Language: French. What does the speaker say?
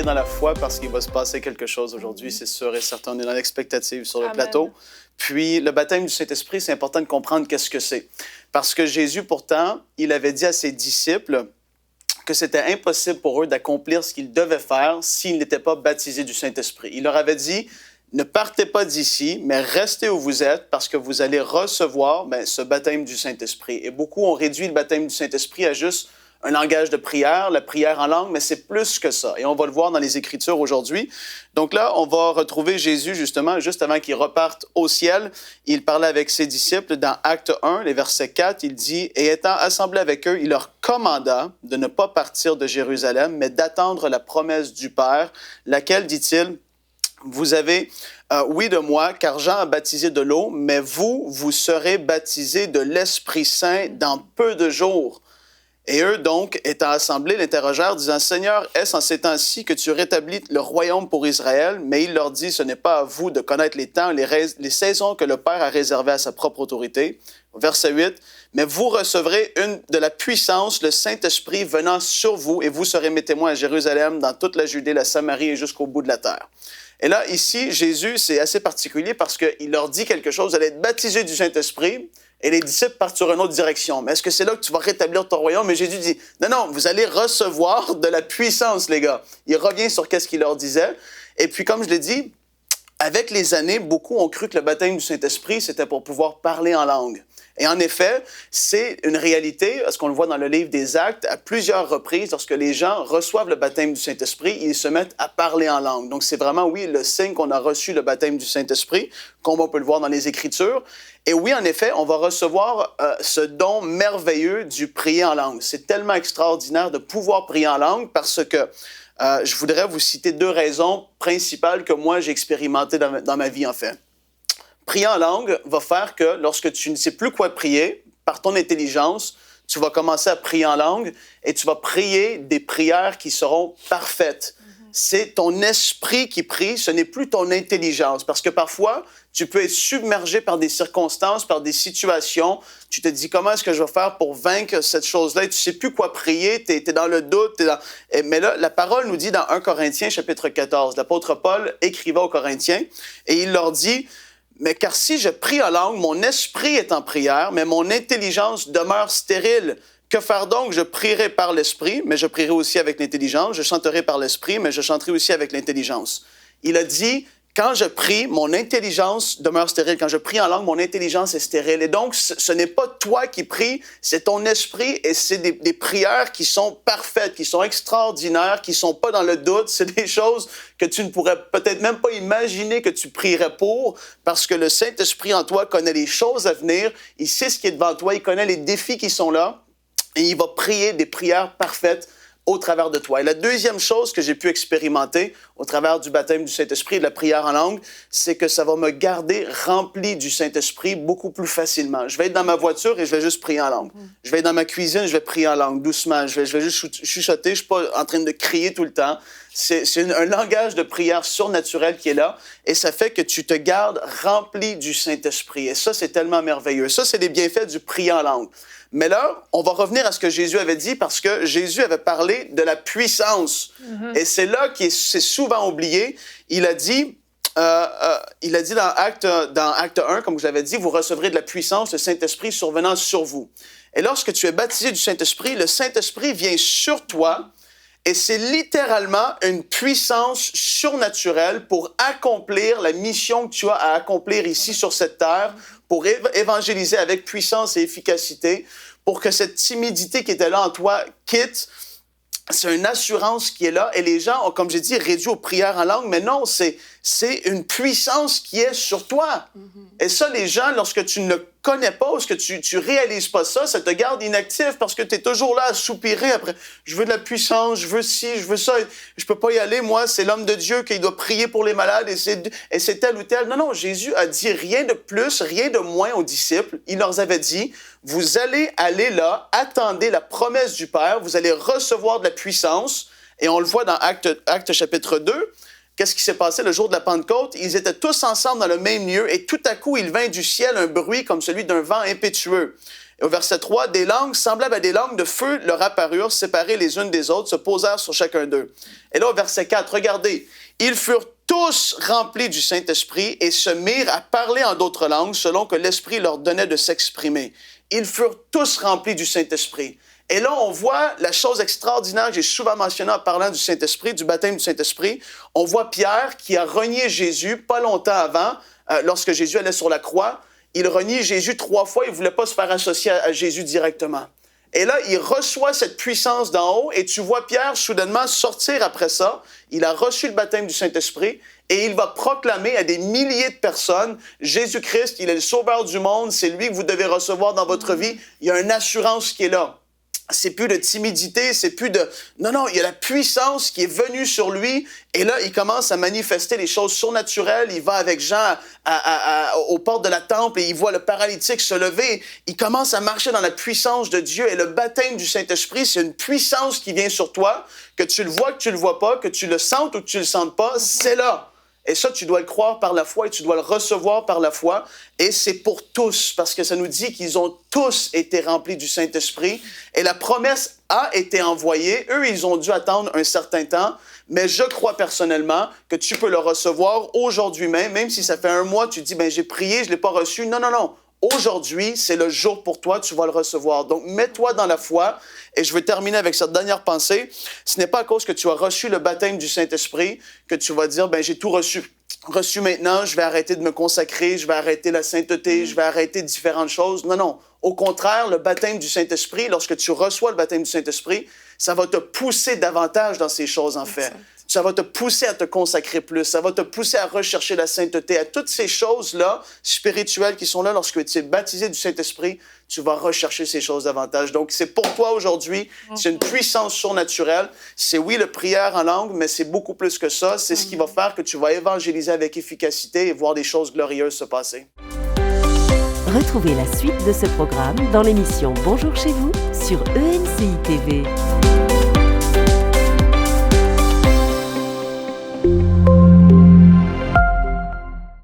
crier dans la foi parce qu'il va se passer quelque chose aujourd'hui, c'est sûr et certain. On est dans l'expectative sur le plateau. Puis, le baptême du Saint-Esprit, c'est important de comprendre qu'est-ce que c'est. Parce que Jésus, pourtant, il avait dit à ses disciples que c'était impossible pour eux d'accomplir ce qu'ils devaient faire s'ils n'étaient pas baptisés du Saint-Esprit. Il leur avait dit, ne partez pas d'ici, mais restez où vous êtes parce que vous allez recevoir ce baptême du Saint-Esprit. Et beaucoup ont réduit le baptême du Saint-Esprit à juste un langage de prière, la prière en langue, mais c'est plus que ça. Et on va le voir dans les Écritures aujourd'hui. Donc là, on va retrouver Jésus, justement, juste avant qu'il reparte au ciel. Il parlait avec ses disciples dans Acte 1, les versets 4. Il dit, « Et étant assemblé avec eux, il leur commanda de ne pas partir de Jérusalem, mais d'attendre la promesse du Père, laquelle, dit-il, vous avez oui de moi, car Jean a baptisé de l'eau, mais vous serez baptisés de l'Esprit Saint dans peu de jours. » Et eux, donc, étant assemblés, l'interrogèrent, disant, « Seigneur, est-ce en ces temps-ci que tu rétablis le royaume pour Israël? » Mais il leur dit, « Ce n'est pas à vous de connaître les temps, les saisons que le Père a réservées à sa propre autorité. » Verset 8, « Mais vous recevrez de la puissance, le Saint-Esprit venant sur vous, et vous serez mes témoins à Jérusalem, dans toute la Judée, la Samarie et jusqu'au bout de la terre. » Et là, ici, Jésus, c'est assez particulier parce qu'il leur dit quelque chose, vous allez être baptisés du Saint-Esprit, et les disciples partent sur une autre direction. Mais est-ce que c'est là que tu vas rétablir ton royaume? Mais Jésus dit, non, vous allez recevoir de la puissance, les gars. Il revient sur qu'est-ce qu'il leur disait. Et puis, comme je l'ai dit, avec les années, beaucoup ont cru que le baptême du Saint-Esprit, c'était pour pouvoir parler en langue. Et en effet, c'est une réalité, parce qu'on le voit dans le livre des Actes, à plusieurs reprises, lorsque les gens reçoivent le baptême du Saint-Esprit, ils se mettent à parler en langue. Donc, c'est vraiment, oui, le signe qu'on a reçu le baptême du Saint-Esprit, comme on peut le voir dans les Écritures. Et oui, en effet, on va recevoir ce don merveilleux du prier en langue. C'est tellement extraordinaire de pouvoir prier en langue parce que je voudrais vous citer 2 raisons principales que moi, j'ai expérimentées dans ma vie, en fait. Prier en langue va faire que lorsque tu ne sais plus quoi prier, par ton intelligence, tu vas commencer à prier en langue et tu vas prier des prières qui seront parfaites. C'est ton esprit qui prie, ce n'est plus ton intelligence. Parce que parfois, tu peux être submergé par des circonstances, par des situations. Tu te dis, comment est-ce que je vais faire pour vaincre cette chose-là? Et tu ne sais plus quoi prier, tu es dans le doute. Mais là, la parole nous dit dans 1 Corinthiens, chapitre 14, l'apôtre Paul écrivait aux Corinthiens et il leur dit, « Mais car si je prie en langue, mon esprit est en prière, mais mon intelligence demeure stérile. Que faire donc? Je prierai par l'esprit, mais je prierai aussi avec l'intelligence. Je chanterai par l'esprit, mais je chanterai aussi avec l'intelligence. » Il a dit, quand je prie, mon intelligence demeure stérile. Quand je prie en langue, mon intelligence est stérile. Et donc, ce n'est pas toi qui pries, c'est ton esprit et c'est des prières qui sont parfaites, qui sont extraordinaires, qui ne sont pas dans le doute. C'est des choses que tu ne pourrais peut-être même pas imaginer que tu prierais pour parce que le Saint-Esprit en toi connaît les choses à venir. Il sait ce qui est devant toi. Il connaît les défis qui sont là. Et il va prier des prières parfaites au travers de toi. Et la deuxième chose que j'ai pu expérimenter au travers du baptême du Saint-Esprit et de la prière en langue, c'est que ça va me garder rempli du Saint-Esprit beaucoup plus facilement. Je vais être dans ma voiture et je vais juste prier en langue. Je vais être dans ma cuisine, je vais prier en langue, doucement. Je vais juste chuchoter, je ne suis pas en train de crier tout le temps. C'est un langage de prière surnaturel qui est là et ça fait que tu te gardes rempli du Saint-Esprit. Et ça, c'est tellement merveilleux. Ça, c'est les bienfaits du prier en langue. Mais là, on va revenir à ce que Jésus avait dit parce que Jésus avait parlé de la puissance. Et c'est là qui c'est souvent oublié. Il a dit dans Acte 1, comme je l'avais dit, vous recevrez de la puissance, le Saint-Esprit survenant sur vous. Et lorsque tu es baptisé du Saint-Esprit, le Saint-Esprit vient sur toi et c'est littéralement une puissance surnaturelle pour accomplir la mission que tu as à accomplir ici sur cette terre, pour évangéliser avec puissance et efficacité, pour que cette timidité qui était là en toi quitte. C'est une assurance qui est là et les gens ont, comme j'ai dit, réduit aux prières en langue, mais non, c'est une puissance qui est sur toi. Et ça, les gens, lorsque tu ne le connais pas, lorsque tu réalises pas ça, ça te garde inactif parce que tu es toujours là à soupirer après. Je veux de la puissance, je veux ci, je veux ça. Je peux pas y aller, moi, c'est l'homme de Dieu qui doit prier pour les malades et c'est tel ou tel. Non, Jésus a dit rien de plus, rien de moins aux disciples. Il leur avait dit, vous allez aller là, attendez la promesse du Père, vous allez recevoir de la puissance. Et on le voit dans Acte chapitre 2. Qu'est-ce qui s'est passé le jour de la Pentecôte? Ils étaient tous ensemble dans le même lieu et tout à coup, il vint du ciel un bruit comme celui d'un vent impétueux. Et au verset 3, des langues semblables à des langues de feu leur apparurent, séparées les unes des autres, se posèrent sur chacun d'eux. Et là, au verset 4, regardez, ils furent tous remplis du Saint-Esprit et se mirent à parler en d'autres langues selon que l'Esprit leur donnait de s'exprimer. Ils furent tous remplis du Saint-Esprit. Et là, on voit la chose extraordinaire que j'ai souvent mentionnée en parlant du Saint-Esprit, du baptême du Saint-Esprit. On voit Pierre qui a renié Jésus pas longtemps avant, lorsque Jésus allait sur la croix. Il renie Jésus 3 fois, il ne voulait pas se faire associer à Jésus directement. Et là, il reçoit cette puissance d'en haut et tu vois Pierre soudainement sortir après ça. Il a reçu le baptême du Saint-Esprit et il va proclamer à des milliers de personnes, Jésus-Christ, il est le sauveur du monde, c'est lui que vous devez recevoir dans votre vie. Il y a une assurance qui est là. C'est plus de timidité, c'est plus de... Non, il y a la puissance qui est venue sur lui. Et là, il commence à manifester les choses surnaturelles. Il va avec Jean aux portes de la temple et il voit le paralytique se lever. Il commence à marcher dans la puissance de Dieu. Et le baptême du Saint-Esprit, c'est une puissance qui vient sur toi, que tu le vois, que tu le vois pas, que tu le sentes ou que tu le sentes pas, c'est là. Et ça, tu dois le croire par la foi et tu dois le recevoir par la foi. Et c'est pour tous, parce que ça nous dit qu'ils ont tous été remplis du Saint-Esprit. Et la promesse a été envoyée. Eux, ils ont dû attendre un certain temps. Mais je crois personnellement que tu peux le recevoir aujourd'hui même, même si ça fait un mois, tu te dis, j'ai prié, je ne l'ai pas reçu. Non. Aujourd'hui, c'est le jour pour toi, tu vas le recevoir. Donc, mets-toi dans la foi. Et je veux terminer avec cette dernière pensée. Ce n'est pas à cause que tu as reçu le baptême du Saint-Esprit que tu vas dire, j'ai tout reçu. Reçu maintenant, je vais arrêter de me consacrer, je vais arrêter la sainteté, je vais arrêter différentes choses. Non. Au contraire, le baptême du Saint-Esprit, lorsque tu reçois le baptême du Saint-Esprit, ça va te pousser davantage dans ces choses, en fait. Ça va te pousser à te consacrer plus. Ça va te pousser à rechercher la sainteté. À toutes ces choses-là, spirituelles qui sont là lorsque tu es baptisé du Saint-Esprit, tu vas rechercher ces choses davantage. Donc, c'est pour toi aujourd'hui. C'est une puissance surnaturelle. C'est oui, le prière en langue, mais c'est beaucoup plus que ça. C'est ce qui va faire que tu vas évangéliser avec efficacité et voir des choses glorieuses se passer. Retrouvez la suite de ce programme dans l'émission Bonjour chez vous sur ENCI TV.